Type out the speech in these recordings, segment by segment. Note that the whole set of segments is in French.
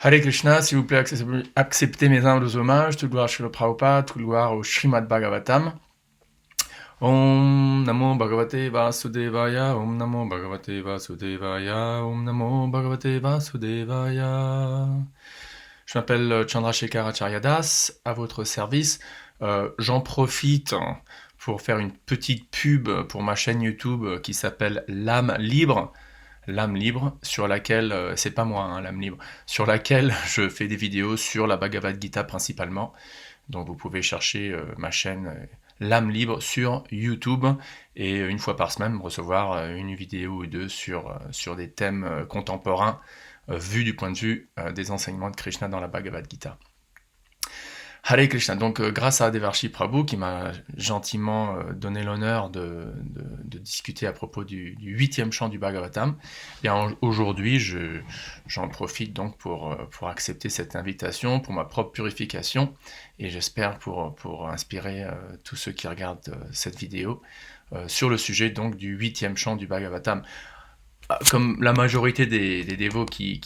Hare Krishna, s'il vous plaît, acceptez mes humbles hommages, toute gloire à Srila Prabhupada, toute gloire au Srimad Bhagavatam. Om Namo Bhagavate Vasudevaya, Om Namo Bhagavate Vasudevaya, Om Namo Bhagavate Vasudevaya. Je m'appelle Chandrasekhar Acharya Das, à votre service. J'en profite pour faire une petite pub pour ma chaîne YouTube qui s'appelle L'âme libre. L'âme libre, sur laquelle, c'est pas moi, hein, l'âme libre, sur laquelle je fais des vidéos sur la Bhagavad Gita principalement. Donc vous pouvez chercher ma chaîne L'âme libre sur YouTube et une fois par semaine recevoir une vidéo ou deux sur des thèmes contemporains vus du point de vue des enseignements de Krishna dans la Bhagavad Gita. Hare Krishna, donc grâce à Devarshi Prabhu qui m'a gentiment donné l'honneur de discuter à propos du 8e chant du Bhagavatam, bien aujourd'hui j'en profite donc pour accepter cette invitation pour ma propre purification et j'espère pour inspirer tous ceux qui regardent cette vidéo sur le sujet donc du 8e chant du Bhagavatam. Comme la majorité des dévots qui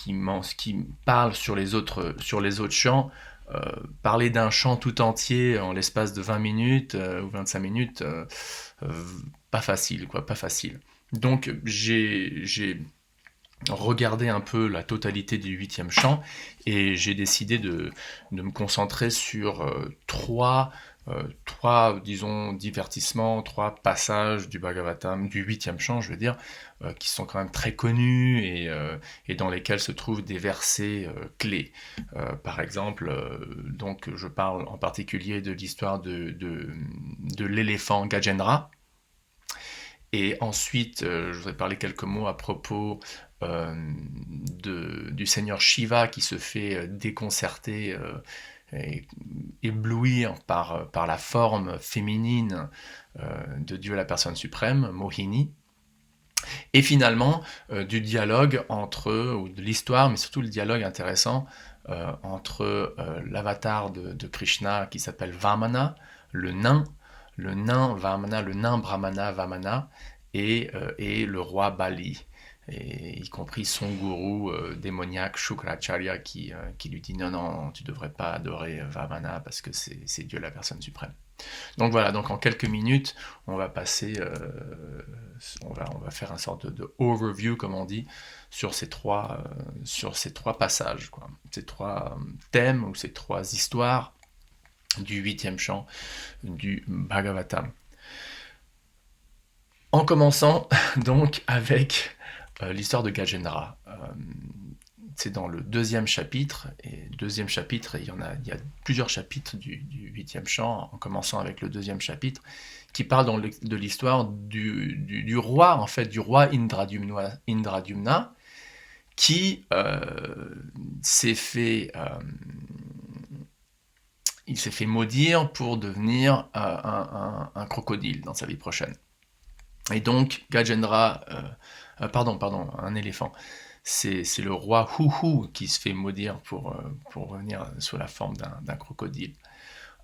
parlent sur les autres chants, parler d'un chant tout entier en l'espace de 20 minutes ou 25 minutes, pas facile, quoi, pas facile. Donc j'ai regardé un peu la totalité du 8e chant et j'ai décidé de me concentrer sur trois, disons, divertissements, trois passages du Bhagavatam, du 8e chant, je veux dire, qui sont quand même très connus et dans lesquels se trouvent des versets clés. Par exemple, donc je parle en particulier de l'histoire de l'éléphant Gajendra. Et ensuite, je voudrais parler quelques mots à propos du seigneur Shiva qui se fait déconcerter et éblouir par la forme féminine de Dieu la personne suprême, Mohini. Et finalement, du dialogue ou de l'histoire, mais surtout le dialogue intéressant entre l'avatar de Krishna qui s'appelle Vamana, le nain Vamana, le nain Brahmana Vamana, et le roi Bali, et y compris son gourou démoniaque Shukracharya qui lui dit non, tu devrais pas adorer Vamana parce que c'est Dieu la personne suprême. Donc voilà, donc en quelques minutes, on va passer, on va faire une sorte de overview, comme on dit, sur ces trois passages, quoi. Ces trois thèmes ou ces trois histoires du 8e chant du Bhagavatam. En commençant donc avec l'histoire de Gajendra. C'est dans le 2e chapitre, et deuxième chapitre, il y a plusieurs chapitres du 8e chant, en commençant avec le 2e chapitre, qui parle de l'histoire du roi, en fait, du roi Indradyumna, qui s'est fait maudire pour devenir un crocodile dans sa vie prochaine. Et donc, Gajendra, un éléphant, c'est le roi Huhu qui se fait maudire pour revenir sous la forme d'un crocodile.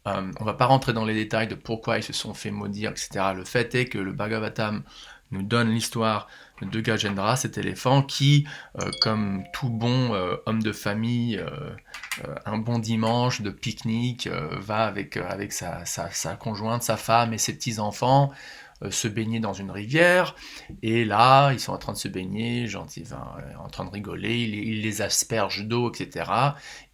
On ne va pas rentrer dans les détails de pourquoi ils se sont fait maudire, etc. Le fait est que le Bhagavatam nous donne l'histoire de Gajendra, cet éléphant qui, comme tout bon homme de famille, un bon dimanche de pique-nique, va avec sa conjointe, sa femme et ses petits-enfants se baigner dans une rivière, et là, ils sont en train de se baigner, en train de rigoler, ils les aspergent d'eau, etc.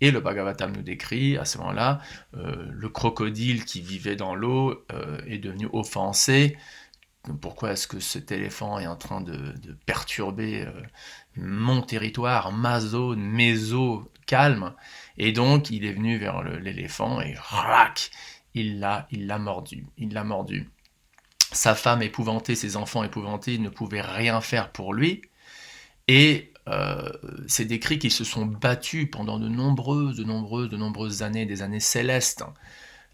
Et le Bhagavatam nous décrit, à ce moment-là, le crocodile qui vivait dans l'eau est devenu offensé. Pourquoi est-ce que cet éléphant est en train de perturber mon territoire, ma zone, mes eaux calmes? Et donc, il est venu vers l'éléphant et rac, il l'a mordu. Sa femme épouvantée, ses enfants épouvantés ne pouvaient rien faire pour lui, et c'est décrit qu'ils se sont battus pendant de nombreuses années, des années célestes,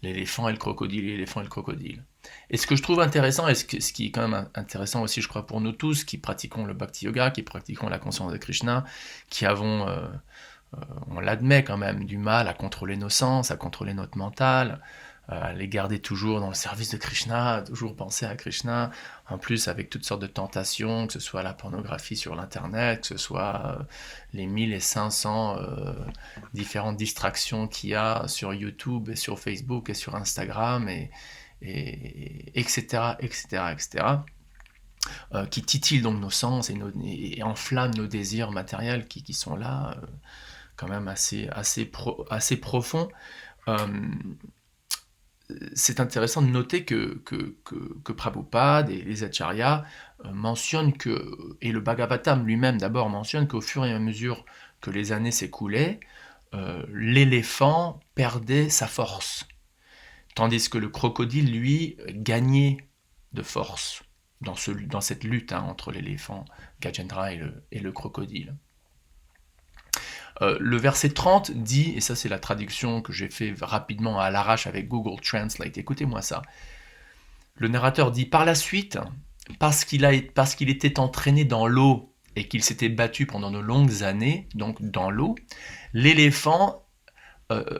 l'éléphant et le crocodile. Et ce que je trouve intéressant, et ce qui est quand même intéressant aussi, je crois, pour nous tous, qui pratiquons le Bhakti Yoga, qui pratiquons la conscience de Krishna, qui avons, on l'admet quand même, du mal à contrôler nos sens, à contrôler notre mental, les garder toujours dans le service de Krishna, toujours penser à Krishna, en plus avec toutes sortes de tentations, que ce soit la pornographie sur l'internet, que ce soit les 1500 différentes distractions qu'il y a sur YouTube et sur Facebook et sur Instagram, etc., etc., etc., qui titillent donc nos sens et enflamment nos désirs matériels qui sont là, quand même assez profonds. C'est intéressant de noter que Prabhupada et les acharyas mentionnent et le Bhagavatam lui-même d'abord mentionne qu'au fur et à mesure que les années s'écoulaient, l'éléphant perdait sa force, tandis que le crocodile, lui, gagnait de force dans cette lutte entre l'éléphant Gajendra et le crocodile. Le verset 30 dit, et ça c'est la traduction que j'ai fait rapidement à l'arrache avec Google Translate, écoutez-moi ça. Le narrateur dit, par la suite, parce qu'il était entraîné dans l'eau et qu'il s'était battu pendant de longues années, donc dans l'eau, l'éléphant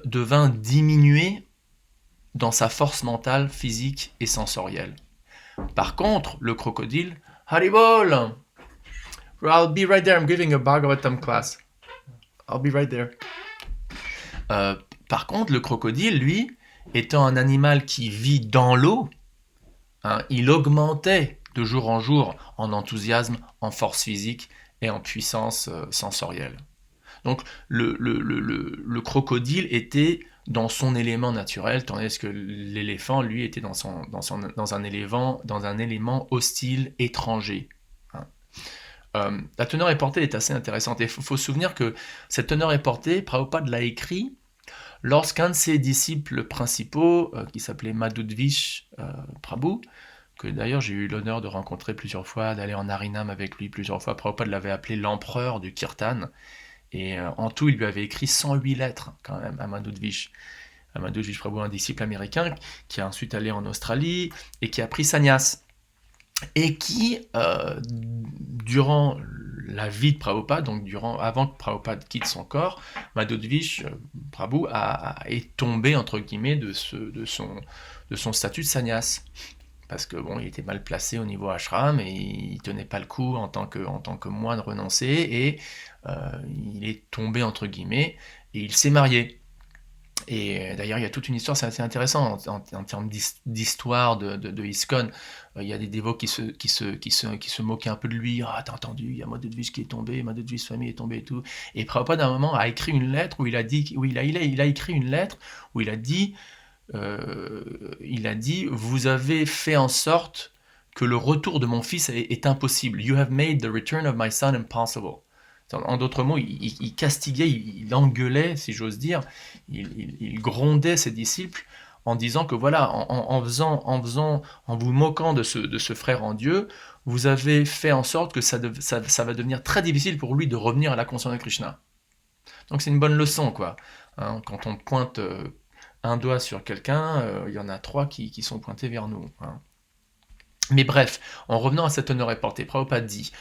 devint diminué dans sa force mentale, physique et sensorielle. Par contre, le crocodile, Haribol! I'll be right there, I'm giving a Bhagavatam class. I'll be right there. Par contre, le crocodile, lui, étant un animal qui vit dans l'eau, il augmentait de jour en jour en enthousiasme, en force physique et en puissance sensorielle. Donc le crocodile était dans son élément naturel, tandis que l'éléphant, lui, était dans un élément hostile, étranger. La teneur et portée est assez intéressante. Et il faut se souvenir que cette teneur et portée, Prabhupada l'a écrit lorsqu'un de ses disciples principaux, qui s'appelait Madhudvish Prabhu, que d'ailleurs j'ai eu l'honneur de rencontrer plusieurs fois, d'aller en Harinam avec lui plusieurs fois, Prabhupada l'avait appelé l'empereur du Kirtan, et en tout il lui avait écrit 108 lettres quand même à Madhudvish. Madhudvish Prabhu, un disciple américain, qui est ensuite allé en Australie, et qui a pris sannyas. Et qui, durant la vie de Prabhupada, donc avant que Prabhupada quitte son corps, Madhudvish Prabhu est tombé, entre guillemets, de son statut de sannyas. Parce que bon, il était mal placé au niveau ashram, et il tenait pas le coup en tant que moine renoncé, et il est tombé, entre guillemets, et il s'est marié. Et d'ailleurs, il y a toute une histoire, c'est assez intéressant en termes d'histoire de ISKCON. Il y a des dévots qui se moquaient un peu de lui. Ah, t'as entendu, il y a Madhudvish qui est tombé, Madhudvish famille est tombé et tout. Et Prabhupada, à un moment, a écrit une lettre où il a écrit une lettre où il a dit, vous avez fait en sorte que le retour de mon fils est impossible. You have made the return of my son impossible. En d'autres mots, il castiguait, il engueulait, si j'ose dire, il grondait ses disciples en disant que voilà, en vous moquant de ce frère en Dieu, vous avez fait en sorte que ça va devenir très difficile pour lui de revenir à la conscience de Krishna. Donc c'est une bonne leçon, quoi. Quand on pointe un doigt sur quelqu'un, il y en a 3 qui sont pointés vers nous. Mais bref, en revenant à cette honneur et portée, Prabhupada dit...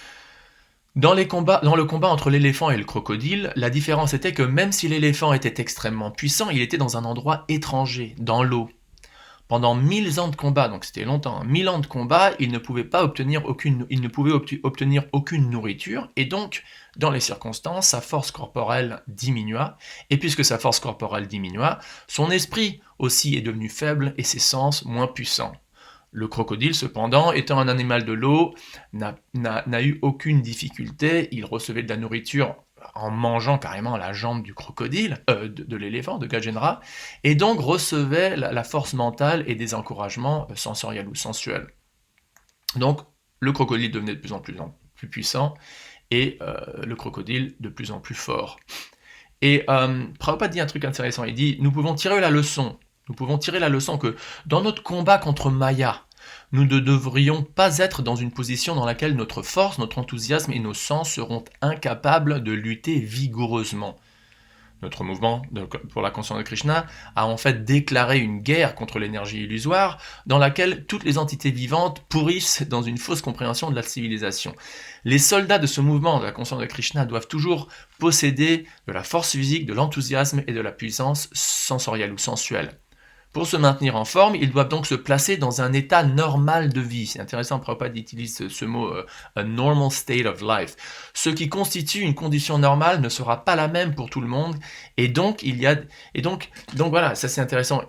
Dans le combat entre l'éléphant et le crocodile, la différence était que même si l'éléphant était extrêmement puissant, il était dans un endroit étranger, dans l'eau. Pendant 1000 ans de combat, donc c'était longtemps, 1000 ans de combat, il ne pouvait obtenir aucune nourriture, et donc, dans les circonstances, sa force corporelle diminua, et puisque sa force corporelle diminua, son esprit aussi est devenu faible et ses sens moins puissants. Le crocodile, cependant, étant un animal de l'eau, n'a eu aucune difficulté. Il recevait de la nourriture en mangeant carrément la jambe du crocodile, de l'éléphant, de Gajendra, et donc recevait la force mentale et des encouragements sensoriels ou sensuels. Donc, le crocodile devenait de plus en plus puissant, et le crocodile de plus en plus fort. Et Prabhupada dit un truc intéressant, il dit « Nous pouvons tirer la leçon que dans notre combat contre Maya, nous ne devrions pas être dans une position dans laquelle notre force, notre enthousiasme et nos sens seront incapables de lutter vigoureusement. » Notre mouvement pour la conscience de Krishna a en fait déclaré une guerre contre l'énergie illusoire dans laquelle toutes les entités vivantes pourrissent dans une fausse compréhension de la civilisation. Les soldats de ce mouvement de la conscience de Krishna doivent toujours posséder de la force physique, de l'enthousiasme et de la puissance sensorielle ou sensuelle. Pour se maintenir en forme, ils doivent donc se placer dans un état normal de vie. C'est intéressant, Prabhupada utilise ce mot a normal state of life. Ce qui constitue une condition normale ne sera pas la même pour tout le monde, et donc voilà, ça c'est intéressant.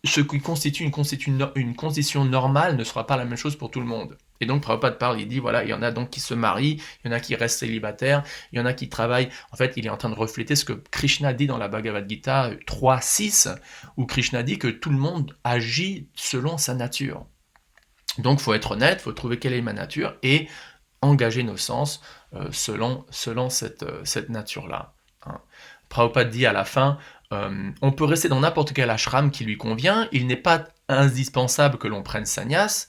Ce qui constitue une condition normale ne sera pas la même chose pour tout le monde. Et donc Prabhupada parle, il dit voilà, il y en a donc qui se marient, il y en a qui restent célibataires, il y en a qui travaillent. En fait, il est en train de refléter ce que Krishna dit dans la Bhagavad Gita 3.6, où Krishna dit que tout le monde agit selon sa nature. Donc, il faut être honnête, il faut trouver quelle est ma nature et engager nos sens selon cette nature-là. Hein. Prabhupada dit à la fin, on peut rester dans n'importe quel ashram qui lui convient, il n'est pas indispensable que l'on prenne sannyas.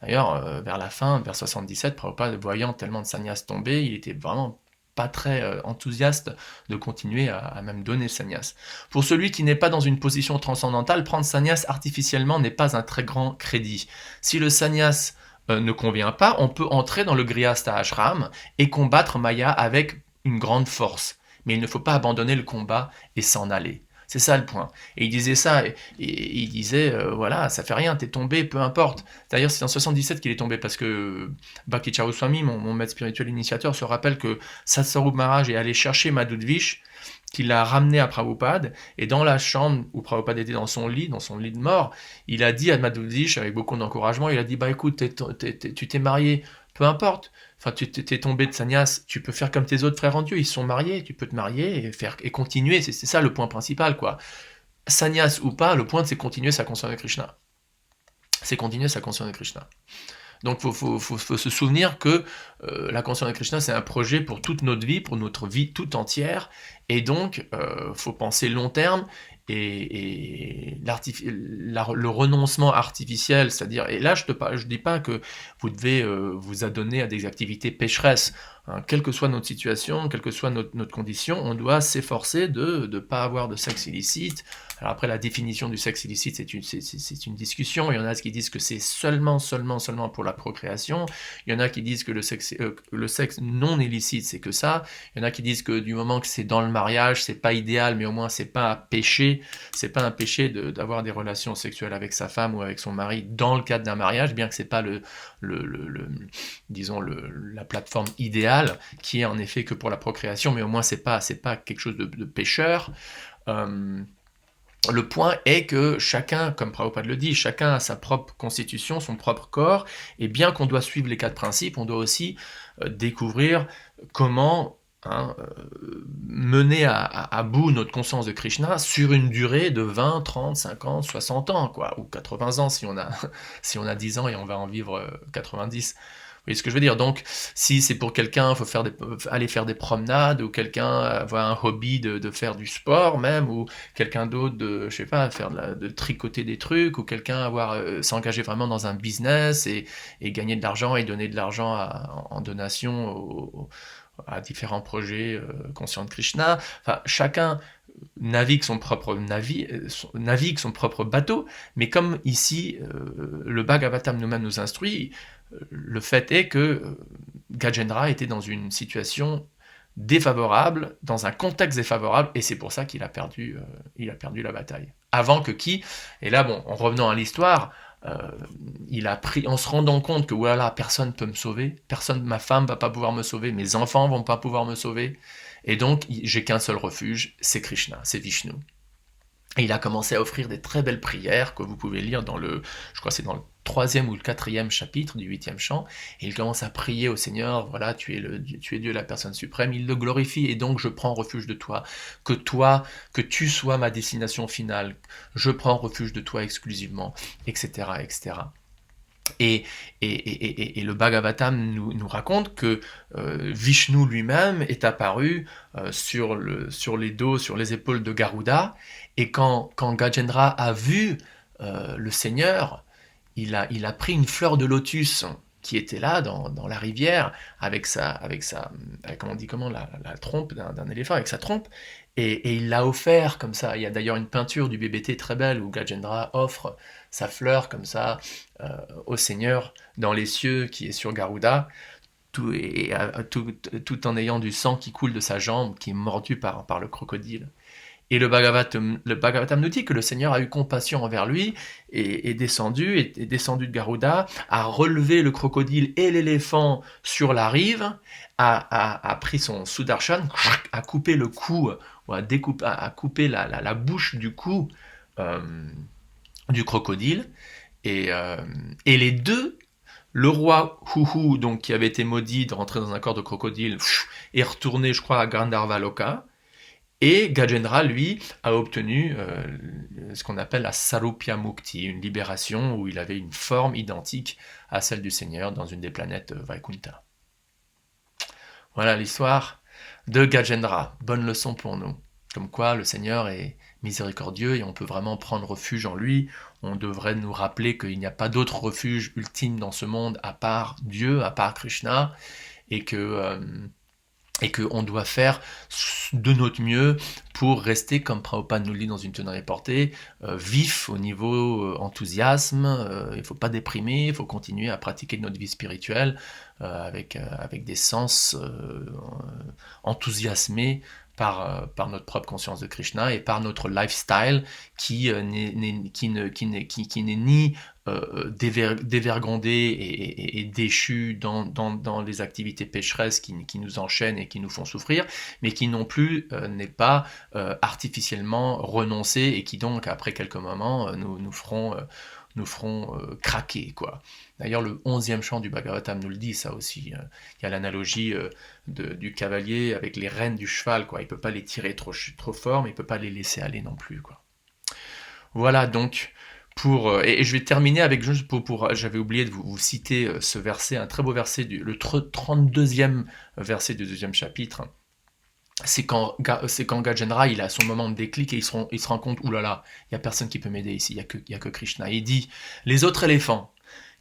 D'ailleurs, vers la fin, vers 77, Prabhupada, voyant tellement de sannyas tomber, il était vraiment pas très enthousiaste de continuer à même donner sannyas. Pour celui qui n'est pas dans une position transcendantale, prendre sannyas artificiellement n'est pas un très grand crédit. Si le sannyas ne convient pas, on peut entrer dans le Grihastha Ashram et combattre Maya avec une grande force. Mais il ne faut pas abandonner le combat et s'en aller. C'est ça le point. Et il disait ça, et il disait, voilà, ça fait rien, t'es tombé, peu importe. D'ailleurs, c'est en 77 qu'il est tombé, parce que Bhakti Charuswami, mon maître spirituel initiateur, se rappelle que Satsarup Maharaj est allé chercher Madhudvish, qu'il l'a ramené à Prabhupada, et dans la chambre où Prabhupada était dans son lit de mort, il a dit à Madhudvish, avec beaucoup d'encouragement, il a dit, bah écoute, tu t'es marié, peu importe, enfin tu t'es tombé de sannyas, tu peux faire comme tes autres frères en Dieu, ils se sont mariés, tu peux te marier et continuer, c'est ça le point principal, quoi. Sannyas ou pas, le point c'est continuer sa conscience de Krishna. C'est continuer sa conscience de Krishna. Donc il faut se souvenir que la conscience de Krishna, c'est un projet pour toute notre vie, pour notre vie toute entière, et donc faut penser long terme, et le renoncement artificiel, c'est-à-dire, et là je dis pas que vous devez vous adonner à des activités pécheresses, hein, quelle que soit notre situation, quelle que soit notre condition, on doit s'efforcer de ne pas avoir de sexe illicite. Alors après, la définition du sexe illicite, c'est une discussion. Il y en a qui disent que c'est seulement pour la procréation. Il y en a qui disent que le sexe non illicite, c'est que ça. Il y en a qui disent que du moment que c'est dans le mariage, c'est pas idéal, mais au moins c'est pas un péché. C'est pas un péché d'avoir des relations sexuelles avec sa femme ou avec son mari dans le cadre d'un mariage, bien que c'est pas la plateforme idéale, qui est en effet que pour la procréation, mais au moins c'est pas quelque chose de pécheur. Le point est que chacun, comme Prabhupada le dit, chacun a sa propre constitution, son propre corps, et bien qu'on doit suivre les 4 principes, on doit aussi découvrir comment mener à bout notre conscience de Krishna sur une durée de 20, 30, 50, 60 ans, quoi, ou 80 ans si on a 10 ans et on va en vivre 90. Vous voyez ce que je veux dire? Donc, si c'est pour quelqu'un, il faut aller faire des promenades, ou quelqu'un avoir un hobby de faire du sport même, ou quelqu'un d'autre de, je sais pas, de tricoter des trucs, ou quelqu'un s'engager vraiment dans un business et gagner de l'argent et donner de l'argent en donation à différents projets conscients de Krishna. Enfin, chacun navigue son propre bateau, mais comme ici, le Bhagavatam nous-mêmes nous instruit, le fait est que Gajendra était dans une situation défavorable, dans un contexte défavorable, et c'est pour ça qu'il a perdu la bataille. Avant que qui? Et là, bon, en revenant à l'histoire, en se rendant compte que voilà, personne peut me sauver, ma femme va pas pouvoir me sauver, mes enfants vont pas pouvoir me sauver, et donc j'ai qu'un seul refuge, c'est Krishna, c'est Vishnu. Et il a commencé à offrir des très belles prières que vous pouvez lire je crois que c'est dans le 3e ou le 4e chapitre du 8e chant, et il commence à prier au Seigneur, voilà, tu es Dieu, la personne suprême, il le glorifie, et donc je prends refuge de toi, que tu sois ma destination finale, je prends refuge de toi exclusivement, etc., etc. Et le Bhagavatam nous raconte que Vishnu lui-même est apparu sur les épaules de Garuda, et quand Gajendra a vu le Seigneur, il a pris une fleur de lotus qui était là dans la rivière avec la trompe d'un éléphant, avec sa trompe, et il l'a offert comme ça. Il y a d'ailleurs une peinture du BBT très belle où Gajendra offre sa fleur comme ça au Seigneur dans les cieux qui est sur Garuda, tout en ayant du sang qui coule de sa jambe, qui est mordu par le crocodile. Et le Bhagavatam nous dit que le Seigneur a eu compassion envers lui et est descendu de Garuda, a relevé le crocodile et l'éléphant sur la rive, a pris son Sudarshan, a coupé le cou, ou a coupé la bouche du cou du crocodile, et les deux, le roi Huhu, donc qui avait été maudit de rentrer dans un corps de crocodile, est retourné, je crois, à Gandharva Loka. Et Gajendra, lui, a obtenu ce qu'on appelle la Sarupya Mukti, une libération où il avait une forme identique à celle du Seigneur dans une des planètes Vaikunta. Voilà l'histoire de Gajendra. Bonne leçon pour nous. Comme quoi le Seigneur est miséricordieux et on peut vraiment prendre refuge en lui. On devrait nous rappeler qu'il n'y a pas d'autre refuge ultime dans ce monde à part Dieu, à part Krishna, et qu'on doit faire de notre mieux pour rester, comme Prabhupada nous le dit dans une tenue portée, vif au niveau enthousiasme. Il ne faut pas déprimer, il faut continuer à pratiquer notre vie spirituelle avec des sens enthousiasmés par notre propre conscience de Krishna et par notre lifestyle qui n'est ni dévergondé et déchu dans les activités pécheresses qui nous enchaînent et qui nous font souffrir, mais qui non plus n'est pas artificiellement renoncé et qui donc après quelques moments nous feront craquer, quoi. D'ailleurs, le 11e chant du Bhagavatam nous le dit, ça aussi. Il y a l'analogie du cavalier avec les rênes du cheval, quoi. Il ne peut pas les tirer trop fort, mais il ne peut pas les laisser aller non plus, quoi. Voilà, donc, et je vais terminer avec, juste j'avais oublié de vous citer ce verset, un très beau verset, le 32e verset du 2e chapitre. C'est quand Gajendra il a son moment de déclic et il se rend compte, oulala, il n'y a personne qui peut m'aider ici, il n'y a que Krishna. Et il dit, les autres éléphants,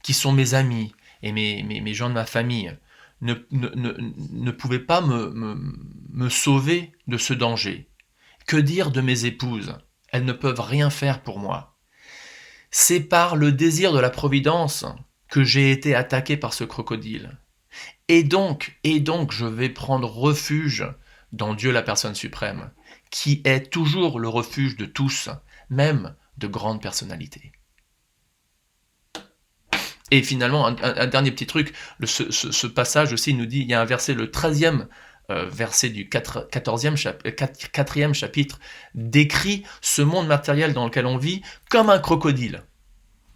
qui sont mes amis et mes gens de ma famille, ne pouvaient pas me sauver de ce danger. Que dire de mes épouses? Elles ne peuvent rien faire pour moi. C'est par le désir de la providence que j'ai été attaqué par ce crocodile. Et donc, je vais prendre refuge dans Dieu la personne suprême, qui est toujours le refuge de tous, même de grandes personnalités. Et finalement, un dernier petit truc, ce passage aussi nous dit, il y a un verset, le 13e verset du 4e chapitre, décrit ce monde matériel dans lequel on vit comme un crocodile.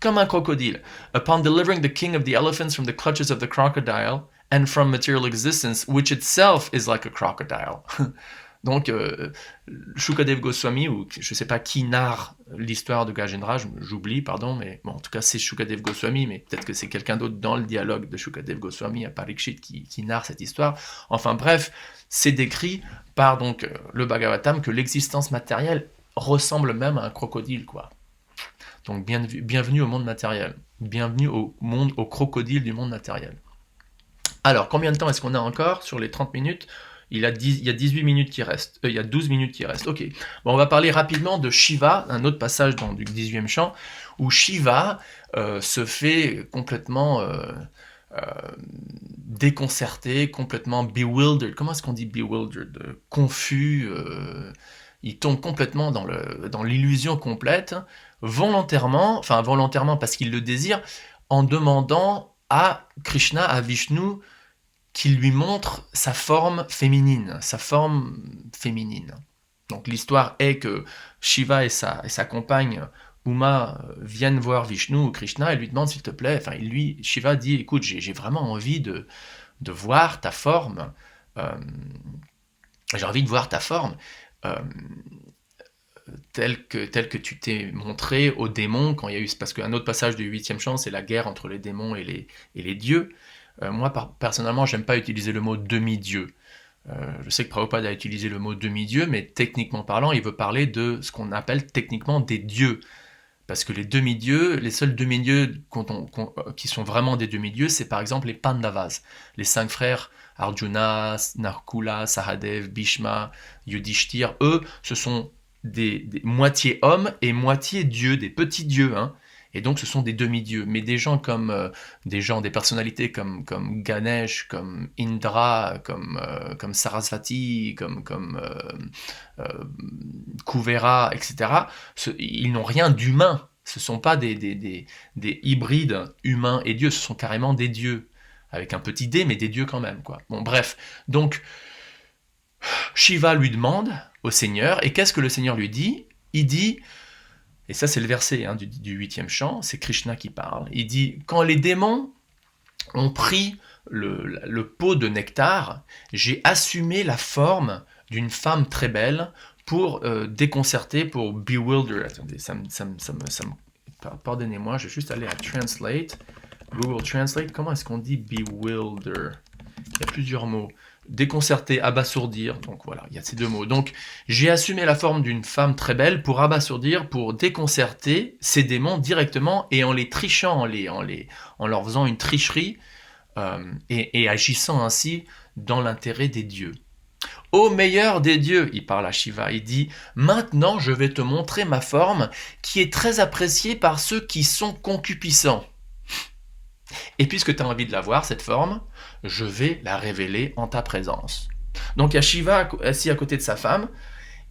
Comme un crocodile. Upon delivering the king of the elephants from the clutches of the crocodile, and from material existence, which itself is like a crocodile. Donc, Shukadev Goswami, ou je ne sais pas qui narre l'histoire de Gajendra, j'oublie, pardon, mais bon, en tout cas c'est Shukadev Goswami, mais peut-être que c'est quelqu'un d'autre dans le dialogue de Shukadev Goswami à Parikshit qui narre cette histoire. Enfin bref, c'est décrit par donc le Bhagavatam que l'existence matérielle ressemble même à un crocodile, quoi. Donc bienvenue au monde matériel, bienvenue au crocodile du monde matériel. Alors, combien de temps est-ce qu'on a encore sur les 30 minutes ? Il y a 18 minutes qui restent. Il y a 12 minutes qui restent. Ok. Bon, on va parler rapidement de Shiva, un autre passage du 18e chant, où Shiva se fait complètement déconcerté, complètement bewildered. Comment est-ce qu'on dit bewildered ? Confus. Il tombe complètement dans l'illusion complète, volontairement parce qu'il le désire, en demandant à Krishna, à Vishnu, qu'il lui montre sa forme féminine. Donc l'histoire est que Shiva et sa compagne Uma viennent voir Vishnu ou Krishna et lui demandent s'il te plaît, Shiva dit, écoute, j'ai vraiment envie de voir ta forme, j'ai envie de voir ta forme, tel que tu t'es montré aux démons quand il y a eu, parce qu'un autre passage du 8e chant, c'est la guerre entre les démons et les dieux. Moi, personnellement, j'aime pas utiliser le mot demi-dieu. Je sais que Prabhupada a utilisé le mot demi-dieu, mais techniquement parlant, il veut parler de ce qu'on appelle techniquement des dieux. Parce que les demi-dieux, les seuls demi-dieux qui sont vraiment des demi-dieux, c'est par exemple les Pandavas, les 5 frères Arjuna, Nakula, Sahadev, Bhishma, Yudhishthir. Eux, ce sont des moitié hommes et moitié dieux, des petits dieux, hein. Et donc ce sont des demi-dieux. Mais des gens comme des personnalités comme Ganesh, comme Indra, comme Sarasvati, comme Kuvera, etc., ils n'ont rien d'humain. Ce ne sont pas des hybrides humains et dieux, ce sont carrément des dieux. Avec un petit dé, mais des dieux quand même, quoi. Bon, bref. Donc, Shiva lui demande au Seigneur, et qu'est-ce que le Seigneur lui dit? Il dit, et ça c'est le verset du 8e chant, c'est Krishna qui parle, il dit, quand les démons ont pris le pot de nectar, j'ai assumé la forme d'une femme très belle pour déconcerter, pour bewilder. Attendez, pardonnez-moi, je vais juste aller à Translate, Google Translate, comment est-ce qu'on dit bewilder? Il y a plusieurs mots. Déconcerter, abasourdir, donc voilà, il y a ces deux mots. Donc, j'ai assumé la forme d'une femme très belle pour abasourdir, pour déconcerter ces démons directement et en les trichant, en leur faisant une tricherie et agissant ainsi dans l'intérêt des dieux. Ô meilleur des dieux, il parle à Shiva, il dit « Maintenant je vais te montrer ma forme qui est très appréciée par ceux qui sont concupiscents. Et puisque tu as envie de la voir, cette forme, je vais la révéler en ta présence. » Donc il y a Shiva assis à côté de sa femme,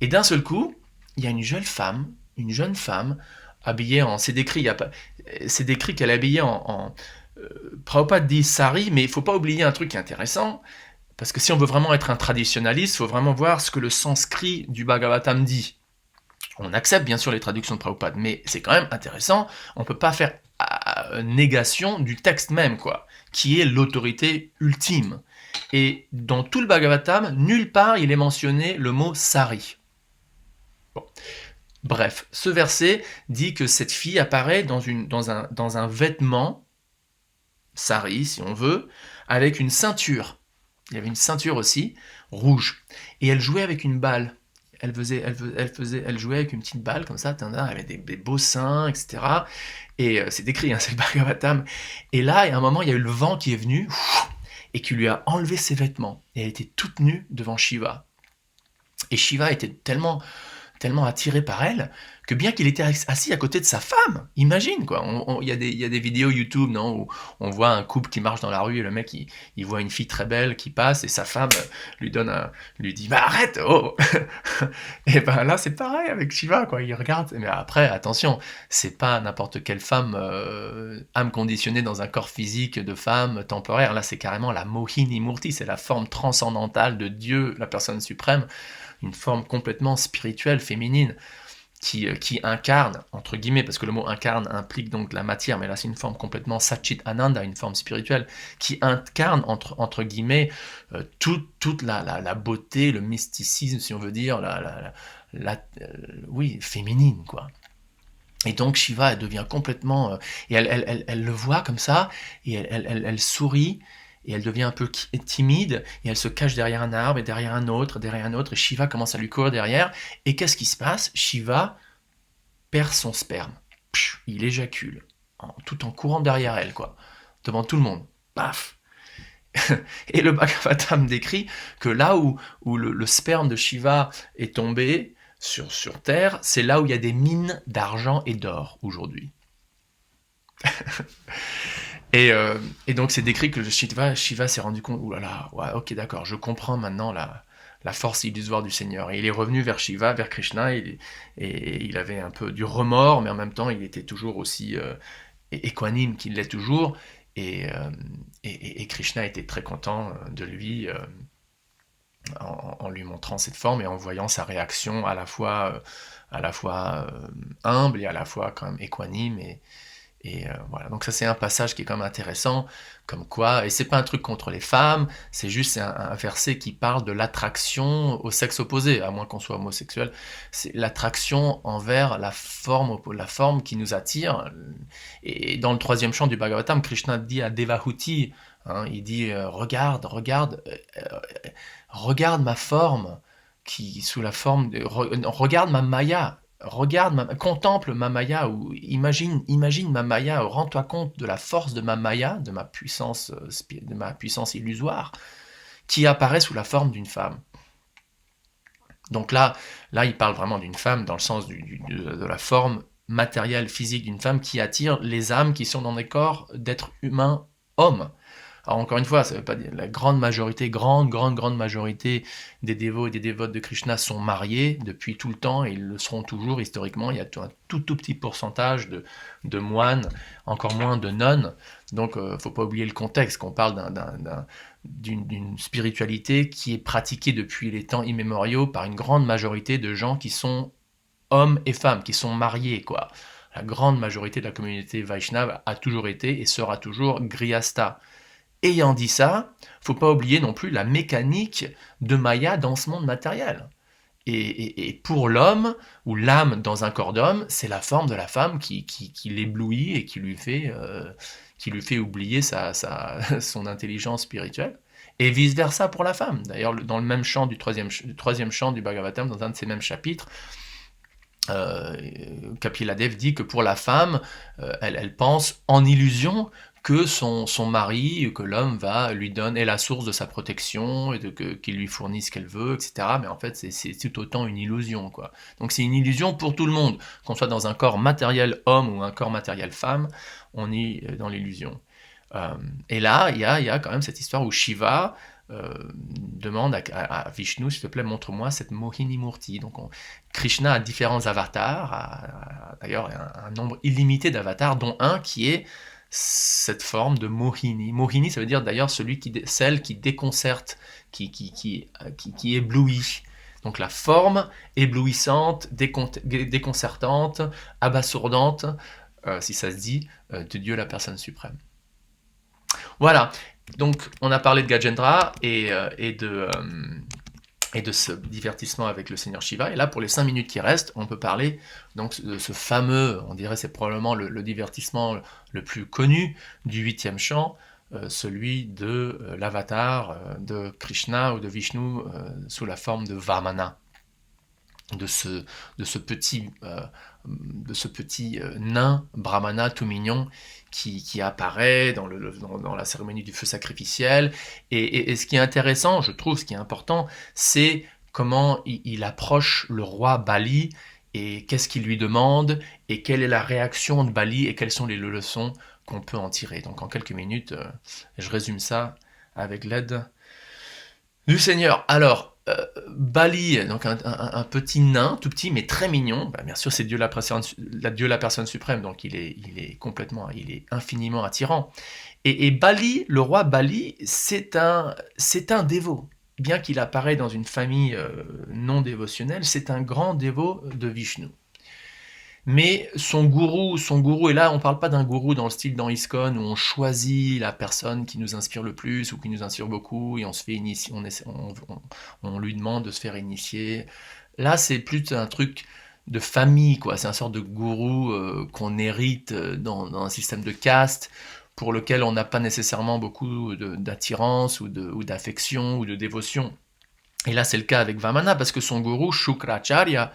et d'un seul coup, il y a une jeune femme, habillée en... C'est décrit qu'elle est habillée en Prabhupada dit sari, mais il ne faut pas oublier un truc qui est intéressant, parce que si on veut vraiment être un traditionnaliste, il faut vraiment voir ce que le sanskrit du Bhagavatam dit. On accepte bien sûr les traductions de Prabhupada, mais c'est quand même intéressant, on ne peut pas faire négation du texte même, quoi, qui est l'autorité ultime. Et dans tout le Bhagavatam, nulle part il est mentionné le mot sari. Bon. Bref, ce verset dit que cette fille apparaît dans un vêtement, sari si on veut, avec une ceinture. Il y avait une ceinture aussi, rouge. Et elle jouait avec une balle. Elle jouait avec une petite balle comme ça, elle avait des beaux seins, etc. Et c'est décrit, c'est le Bhagavatam. Et là, à un moment, il y a eu le vent qui est venu et qui lui a enlevé ses vêtements. Et elle était toute nue devant Shiva. Et Shiva était tellement attiré par elle, que bien qu'il était assis à côté de sa femme, imagine quoi, il y a des vidéos YouTube, non, où on voit un couple qui marche dans la rue et le mec il voit une fille très belle qui passe et sa femme lui dit bah arrête, oh et ben là c'est pareil avec Shiva quoi, il regarde, mais après attention, c'est pas n'importe quelle femme âme conditionnée dans un corps physique de femme temporaire, là c'est carrément la Mohini Murti, c'est la forme transcendantale de Dieu, la personne suprême, une forme complètement spirituelle, féminine, qui incarne, entre guillemets, parce que le mot incarne implique donc la matière, mais là c'est une forme complètement Satchit Ananda, une forme spirituelle, qui incarne, entre guillemets, toute la beauté, le mysticisme, si on veut dire, oui, féminine, quoi. Et donc Shiva, elle devient complètement... et elle le voit comme ça, et elle sourit, et elle devient un peu timide, et elle se cache derrière un arbre, et derrière un autre, et Shiva commence à lui courir derrière, et qu'est-ce qui se passe? Shiva perd son sperme. Il éjacule, tout en courant derrière elle, quoi, devant tout le monde. Paf. Et le Bhagavatam décrit que là où le sperme de Shiva est tombé sur Terre, c'est là où il y a des mines d'argent et d'or, aujourd'hui. Et donc c'est décrit que Shiva s'est rendu compte, oulala, ouais, ok d'accord, je comprends maintenant la force illusoire du Seigneur. Et il est revenu vers Shiva, vers Krishna, et il avait un peu du remords, mais en même temps il était toujours aussi équanime qu'il l'est toujours, et Krishna était très content de lui en lui montrant cette forme et en voyant sa réaction à la fois humble et à la fois quand même équanime, et voilà, donc ça c'est un passage qui est quand même intéressant, comme quoi, et c'est pas un truc contre les femmes, c'est juste un verset qui parle de l'attraction au sexe opposé, à moins qu'on soit homosexuel, c'est l'attraction envers la forme qui nous attire, et dans le 3e chant du Bhagavatam, Krishna dit à Devahuti, il dit regarde ma forme, qui sous la forme de, regarde ma Maya, contemple ma Maya, ou imagine ma Maya, rends-toi compte de la force de ma Maya, de ma puissance illusoire, qui apparaît sous la forme d'une femme. Donc là, il parle vraiment d'une femme dans le sens de la forme matériel, physique d'une femme qui attire les âmes qui sont dans des corps d'êtres humains hommes. Alors encore une fois, ça veut pas dire la grande majorité, grande majorité des dévots et des dévotes de Krishna sont mariés depuis tout le temps et ils le seront toujours historiquement. Il y a un tout petit pourcentage de moines, encore moins de nonnes. Donc faut pas oublier le contexte, qu'on parle d'une spiritualité qui est pratiquée depuis les temps immémoriaux par une grande majorité de gens qui sont hommes et femmes, qui sont mariés, quoi. La grande majorité de la communauté Vaishnava a toujours été et sera toujours Grihasta. Ayant dit ça, faut pas oublier non plus la mécanique de Maya dans ce monde matériel. Et pour l'homme, ou l'âme dans un corps d'homme, c'est la forme de la femme qui l'éblouit et qui lui fait oublier son intelligence spirituelle. Et vice-versa pour la femme. D'ailleurs, dans le même chant du troisième chant du Bhagavatam, dans un de ces mêmes chapitres, Kapila-dev dit que pour la femme, elle pense en illusion que son mari, que l'homme est la source de sa protection, et qu'il lui fournit ce qu'elle veut, etc. Mais en fait, c'est tout autant une illusion, quoi. Donc c'est une illusion pour tout le monde. Qu'on soit dans un corps matériel homme ou un corps matériel femme, on est dans l'illusion. Et là, il y a quand même cette histoire où Shiva demande à Vishnu, s'il te plaît, montre-moi cette Mohini Murti. Donc Krishna a différents avatars, d'ailleurs un nombre illimité d'avatars, dont un qui est cette forme de Mohini. Mohini, ça veut dire d'ailleurs celle qui déconcerte, qui éblouit. Donc la forme éblouissante, déconcertante, abasourdante, si ça se dit, de Dieu la personne suprême. Voilà, donc on a parlé de Gajendra et de ce divertissement avec le Seigneur Shiva. Et là, pour les 5 minutes qui restent, on peut parler donc de ce fameux, on dirait c'est probablement le divertissement le plus connu du 8e chant, celui de l'avatar de Krishna ou de Vishnu sous la forme de Vamana, de ce petit nain brahmana tout mignon qui apparaît dans la cérémonie du feu sacrificiel. Et ce qui est intéressant, je trouve, ce qui est important, c'est comment il approche le roi Bali et qu'est-ce qu'il lui demande et quelle est la réaction de Bali et quelles sont les leçons qu'on peut en tirer. Donc en quelques minutes, je résume ça avec l'aide du Seigneur. Alors, Bali, donc un petit nain, tout petit mais très mignon. Bien sûr, c'est Dieu la personne suprême, donc il est infiniment attirant. Et Bali, le roi Bali, c'est un dévot. Bien qu'il apparaît dans une famille non dévotionnelle, c'est un grand dévot de Vishnu. Mais son gourou, et là on parle pas d'un gourou dans le style dans ISKCON où on choisit la personne qui nous inspire le plus ou qui nous inspire beaucoup et on se fait initier, on lui demande de se faire initier. Là c'est plus un truc de famille, quoi. C'est un sort de gourou qu'on hérite dans un système de caste pour lequel on n'a pas nécessairement beaucoup d'attirance ou d'affection ou de dévotion. Et là c'est le cas avec Vamana parce que son gourou Shukracharya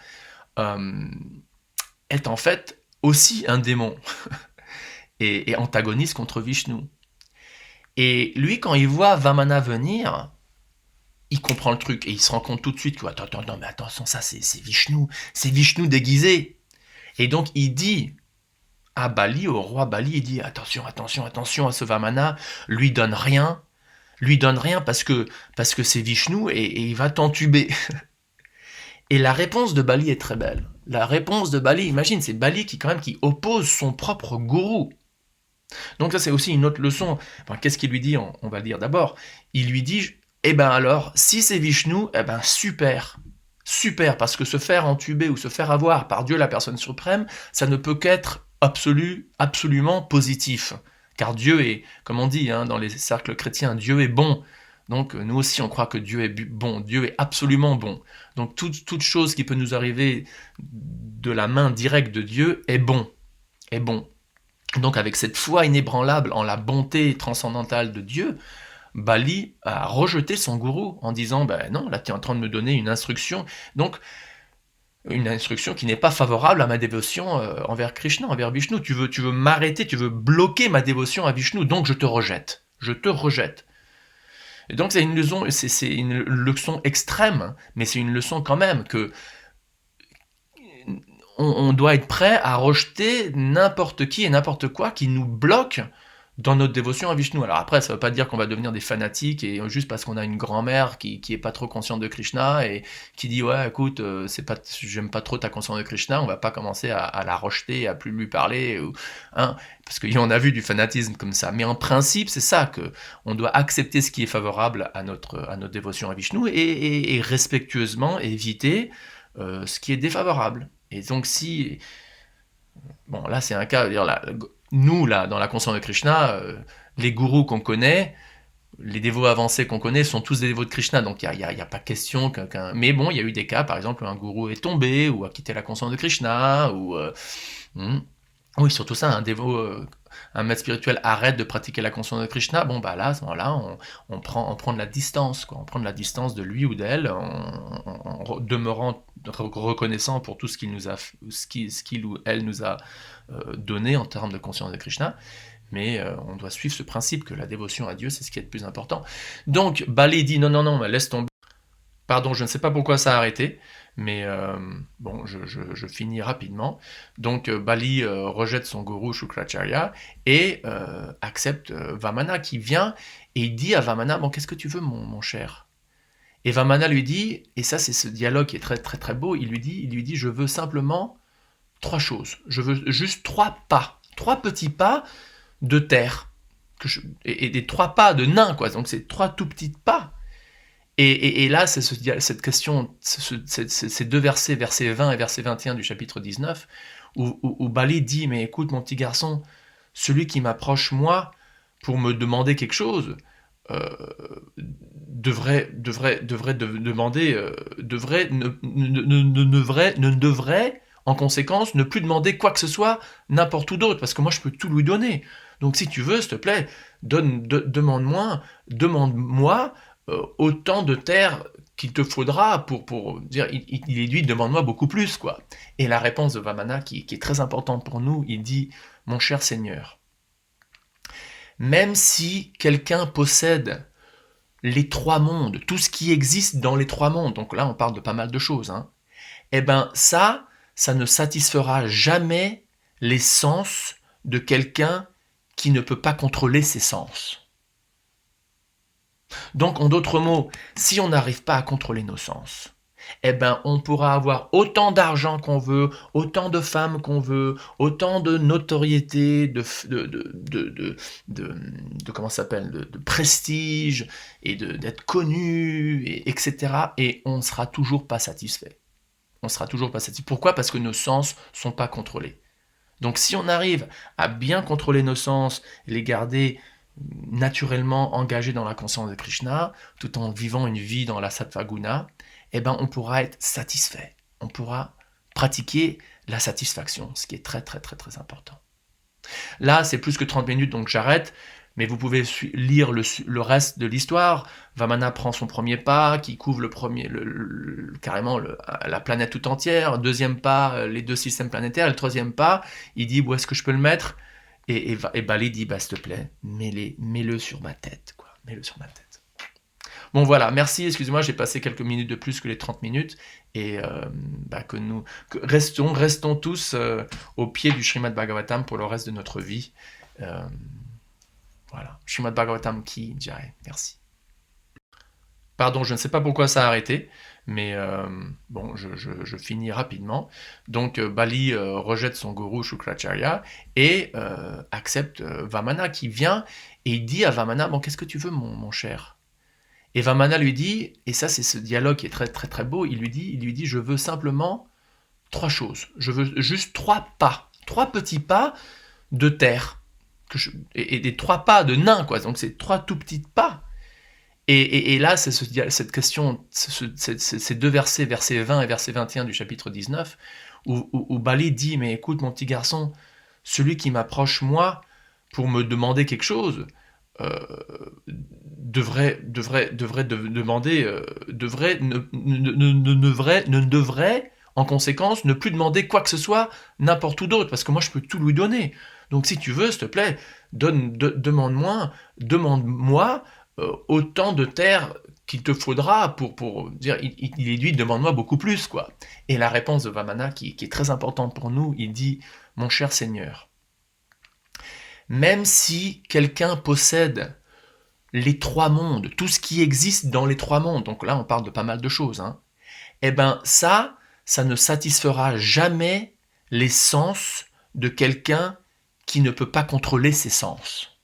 est en fait aussi un démon et antagoniste contre Vishnu. Et lui, quand il voit Vamana venir, il comprend le truc et il se rend compte tout de suite que attends, mais attention, ça c'est Vishnu déguisé. Et donc il dit à Bali, au roi Bali, il dit attention à ce Vamana, lui donne rien parce que c'est Vishnu et il va t'entuber. Et la réponse de Bali est très belle. La réponse de Bali, imagine, c'est Bali qui oppose son propre gourou. Donc ça c'est aussi une autre leçon. Enfin, qu'est-ce qu'il lui dit, on va le dire d'abord. Il lui dit, alors, si c'est Vishnu, super, parce que se faire entuber ou se faire avoir par Dieu la personne suprême, ça ne peut qu'être absolument positif. Car Dieu est, comme on dit dans les cercles chrétiens, Dieu est bon. Donc nous aussi on croit que Dieu est bon, Dieu est absolument bon. Donc toute chose qui peut nous arriver de la main directe de Dieu est bon. Donc avec cette foi inébranlable en la bonté transcendantale de Dieu, Bali a rejeté son gourou en disant non, là tu es en train de me donner une instruction, donc une instruction qui n'est pas favorable à ma dévotion envers Krishna, envers Vishnu. Tu veux m'arrêter, tu veux bloquer ma dévotion à Vishnu, donc je te rejette. Et donc c'est une leçon extrême, mais c'est une leçon quand même que on doit être prêt à rejeter n'importe qui et n'importe quoi qui nous bloque dans notre dévotion à Vishnu. Alors après, ça veut pas dire qu'on va devenir des fanatiques et juste parce qu'on a une grand-mère qui est pas trop consciente de Krishna et qui dit ouais écoute j'aime pas trop ta conscience de Krishna, on va pas commencer à la rejeter, à plus lui parler, hein, parce qu'on a vu du fanatisme comme ça. Mais en principe, c'est ça que on doit accepter ce qui est favorable à notre dévotion à Vishnu et respectueusement éviter ce qui est défavorable. Et donc si bon là c'est un cas, nous, là, dans la conscience de Krishna, les gourous qu'on connaît, les dévots avancés qu'on connaît sont tous des dévots de Krishna, donc il n'y a pas question qu'un... Mais bon, il y a eu des cas, par exemple, où un gourou est tombé, ou a quitté la conscience de Krishna, oui, surtout ça, un dévot, un maître spirituel arrête de pratiquer la conscience de Krishna, bon bah là, à ce moment-là, on prend de la distance, quoi. On prend de la distance de lui ou d'elle, en demeurant reconnaissant pour tout ce qu'il ou elle nous a donné en termes de conscience de Krishna, mais on doit suivre ce principe que la dévotion à Dieu, c'est ce qui est le plus important. Donc, Bali dit non, laisse tomber. Pardon, je ne sais pas pourquoi ça a arrêté, mais bon, je finis rapidement. Donc, Bali rejette son gourou Shukracharya et accepte Vamana qui vient et il dit à Vamana, bon, qu'est-ce que tu veux, mon cher ? Et Vamana lui dit, et ça c'est ce dialogue qui est très très très beau, il lui dit, je veux simplement 3 choses. Je veux juste 3 pas, 3 petits pas de terre, et des 3 pas de nain, quoi. Donc c'est 3 tout petits pas. Et là, c'est cette question, ces 2 versets, verset 20 et verset 21 du chapitre 19, où Bali dit, mais écoute mon petit garçon, celui qui m'approche moi pour me demander quelque chose, devrait en conséquence ne plus demander quoi que ce soit n'importe où d'autre, parce que moi je peux tout lui donner. Donc si tu veux, s'il te plaît, demande-moi autant de terre qu'il te faudra pour dire, il dit demande-moi beaucoup plus, quoi. Et la réponse de Vamana qui est très importante pour nous, il dit, mon cher Seigneur, même si quelqu'un possède les 3 mondes, tout ce qui existe dans les 3 mondes, donc là on parle de pas mal de choses, hein, eh ben ça ne satisfera jamais les sens de quelqu'un qui ne peut pas contrôler ses sens. Donc en d'autres mots, si on n'arrive pas à contrôler nos sens, eh ben on pourra avoir autant d'argent qu'on veut, autant de femmes qu'on veut, autant de notoriété, de comment ça s'appelle, de prestige et d'être connu, etc. Et on ne sera toujours pas satisfait. On sera toujours pas satisfait. Pourquoi ? Parce que nos sens sont pas contrôlés. Donc si on arrive à bien contrôler nos sens, les garder naturellement engagés dans la conscience de Krishna, tout en vivant une vie dans la sattva guna, eh ben on pourra être satisfait. On pourra pratiquer la satisfaction, ce qui est très très très très important. Là, c'est plus que 30 minutes, donc j'arrête. Mais vous pouvez lire le reste de l'histoire. Vamana prend son premier pas, qui couvre carrément la planète tout entière. Deuxième pas, les 2 systèmes planétaires. Et le troisième pas, il dit où est-ce que je peux le mettre ? Et Bali dit s'il te plaît, mets-le sur ma tête, quoi. Mets-le sur ma tête. Bon voilà, merci, excusez-moi, j'ai passé quelques minutes de plus que les 30 minutes. Et restons tous au pied du Srimad Bhagavatam pour le reste de notre vie. Voilà, Srimad Bhagavatam ki jai, merci. Pardon, je ne sais pas pourquoi ça a arrêté, mais bon, je finis rapidement. Donc Bali rejette son gourou Shukracharya et accepte Vamana qui vient et il dit à Vamana, bon, qu'est-ce que tu veux, mon cher ? Et Vamana lui dit, et ça c'est ce dialogue qui est très très très beau, il lui dit, je veux simplement 3 choses. Je veux juste 3 pas, 3 petits pas de terre. Et des 3 pas de nain, quoi. Donc c'est 3 tout petits pas. Et là, c'est cette question, ces 2 versets, verset 20 et verset 21 du chapitre 19, où Bali dit, mais écoute mon petit garçon, celui qui m'approche moi pour me demander quelque chose, ne devrait en conséquence ne plus demander quoi que ce soit n'importe où d'autre, parce que moi je peux tout lui donner. Donc si tu veux, s'il te plaît, demande-moi autant de terre qu'il te faudra pour dire, il dit, demande-moi beaucoup plus, quoi. Et la réponse de Vamana, qui est très importante pour nous, il dit, mon cher Seigneur, même si quelqu'un possède les trois mondes, tout ce qui existe dans les trois mondes, donc là on parle de pas mal de choses, hein, eh ben ça ne satisfera jamais les sens de quelqu'un qui ne peut pas contrôler ses sens.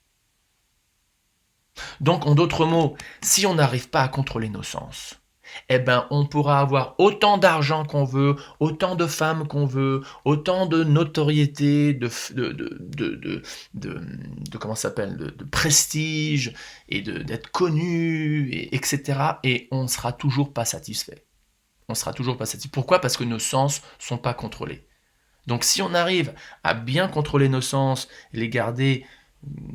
Donc, en d'autres mots, si on n'arrive pas à contrôler nos sens, eh ben, on pourra avoir autant d'argent qu'on veut, autant de femmes qu'on veut, autant de notoriété, comment ça s'appelle, de prestige, et d'être connu, etc. Et on ne sera toujours pas satisfait. On sera toujours pas satisfait. Pourquoi? Parce que nos sens sont pas contrôlés. Donc, si on arrive à bien contrôler nos sens, les garder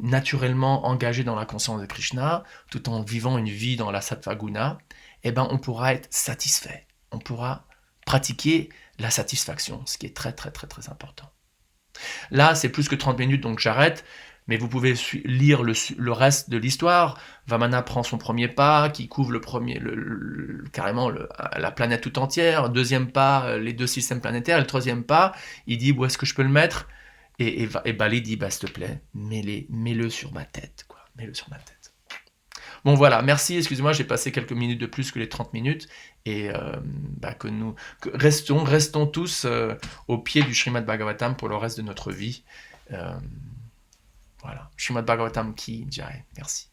naturellement engagés dans la conscience de Krishna, tout en vivant une vie dans la sattva guna, eh ben on pourra être satisfait. On pourra pratiquer la satisfaction, ce qui est très très très très important. Là, c'est plus que 30 minutes, donc j'arrête. Mais vous pouvez lire le reste de l'histoire. Vamana prend son premier pas, qui couvre carrément la planète tout entière. Deuxième pas, les deux systèmes planétaires. Et le troisième pas, il dit où est-ce que je peux le mettre? Et Bali dit, s'il te plaît, mets-le sur ma tête, quoi. Mets-le sur ma tête. Bon voilà, merci, excusez-moi, j'ai passé quelques minutes de plus que les 30 minutes. Et restons tous au pied du Srimad Bhagavatam pour le reste de notre vie. Voilà. Srimad Bhagavatam ki jai. Merci.